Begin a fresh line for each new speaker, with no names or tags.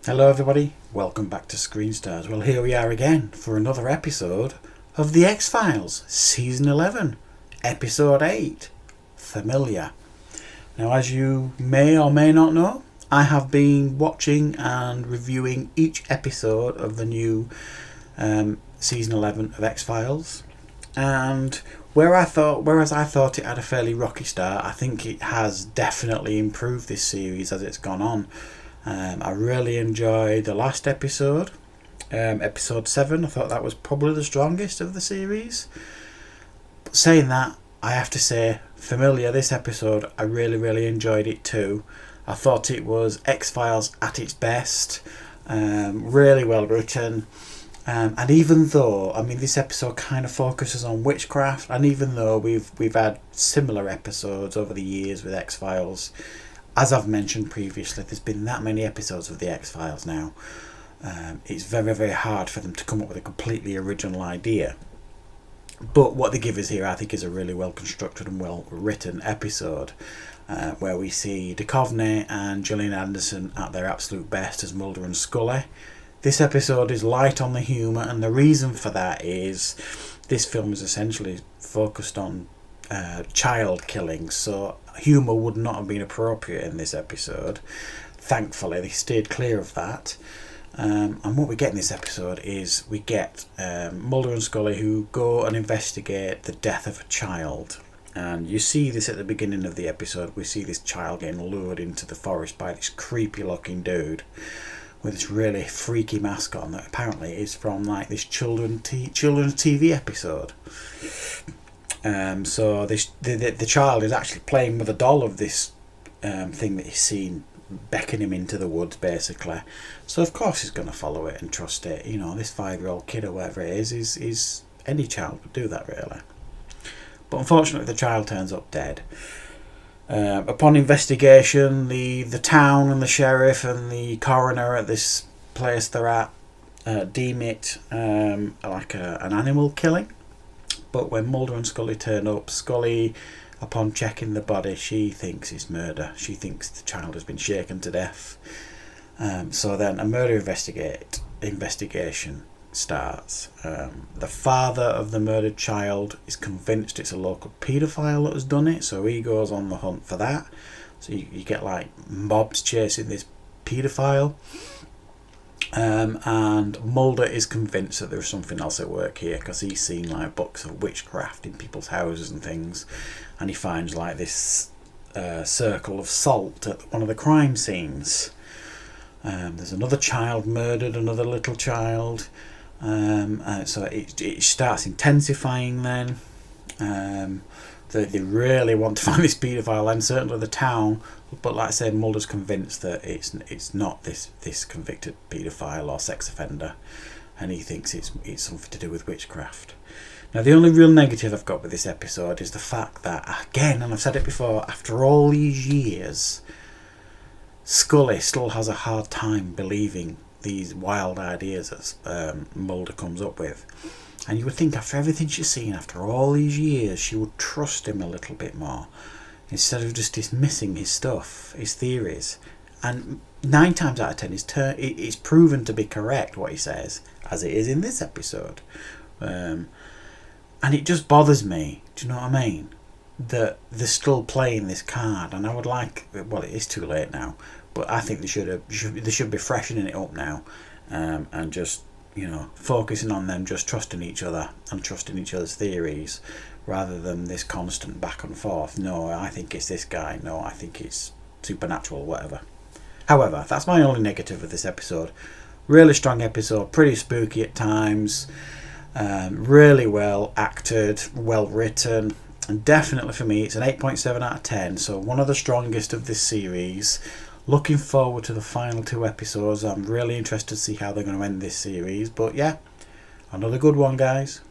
Hello everybody, welcome back to Screen Stars. Well, here we are again for another episode of The X-Files, Season 11, Episode 8, Familiar. Now, as you may or may not know, I have been watching and reviewing each episode of the new Season 11 of X-Files. And whereas I thought it had a fairly rocky start, I think it has definitely improved this series as it's gone on. I really enjoyed the last episode, episode 7. I thought that was probably the strongest of the series. But saying that, I have to say, Familiar, this episode, I really enjoyed it too. I thought it was X-Files at its best, really well written. And even though, this episode kind of focuses on witchcraft, and even though we've had similar episodes over the years with X-Files, as I've mentioned previously, there's been that many episodes of the X-Files now. It's very hard for them to come up with a completely original idea. But what they give us here, I think, is a really well constructed and well written episode, where we see Duchovny and Gillian Anderson at their absolute best as Mulder and Scully. This episode is light on the humour, and the reason for that is this film is essentially focused on child killing, so humour would not have been appropriate in this episode. Thankfully, they stayed clear of that. And what we get in this episode is we get Mulder and Scully who go and investigate the death of a child. And you see this at the beginning of the episode. We see this child getting lured into the forest by this creepy looking dude with this really freaky mask on that apparently is from like this children's TV episode. So the child is actually playing with a doll of this thing that he's seen beckon him into the woods, basically. So of course he's going to follow it and trust it. You know, this 5-year-old kid or whatever it is any child would do that, really. But unfortunately, the child turns up dead. Upon investigation, the town and the sheriff and the coroner at this place they're at deem it like an animal killing. But when Mulder and Scully turn up, Scully, upon checking the body, she thinks it's murder. She thinks the child has been shaken to death. So then a murder investigation starts. The father of the murdered child is convinced it's a local paedophile that has done it, so he goes on the hunt for that. So you get like mobs chasing this paedophile. And Mulder is convinced that there's something else at work here because he's seen like books of witchcraft in people's houses and things, and he finds like this circle of salt at one of the crime scenes. There's another child murdered, another little child, so it starts intensifying then. They really want to find this paedophile, and certainly the town. But like I said, Mulder's convinced that it's not this convicted paedophile or sex offender, and he thinks it's something to do with witchcraft. Now, the only real negative I've got with this episode is the fact that, again, and I've said it before, after all these years, Scully still has a hard time believing these wild ideas that Mulder comes up with. And you would think after everything she's seen, after all these years, she would trust him a little bit more, instead of just dismissing his stuff, his theories. And 9 times out of 10, it's proven to be correct what he says, as it is in this episode. And it just bothers me, do you know what I mean? That they're still playing this card, and I would like, well, it is too late now, but I think they should be freshening it up now, and just, you know, focusing on them just trusting each other and trusting each other's theories, rather than this constant back and forth. No, I think it's this guy. No, I think it's supernatural, whatever. However, that's my only negative of this episode. Really strong episode, pretty spooky at times, really well acted, well written, and definitely for me it's an 8.7 out of 10, so one of the strongest of this series. Looking forward to the final 2 episodes. I'm really interested to see how they're going to end this series, but yeah, another good one, guys.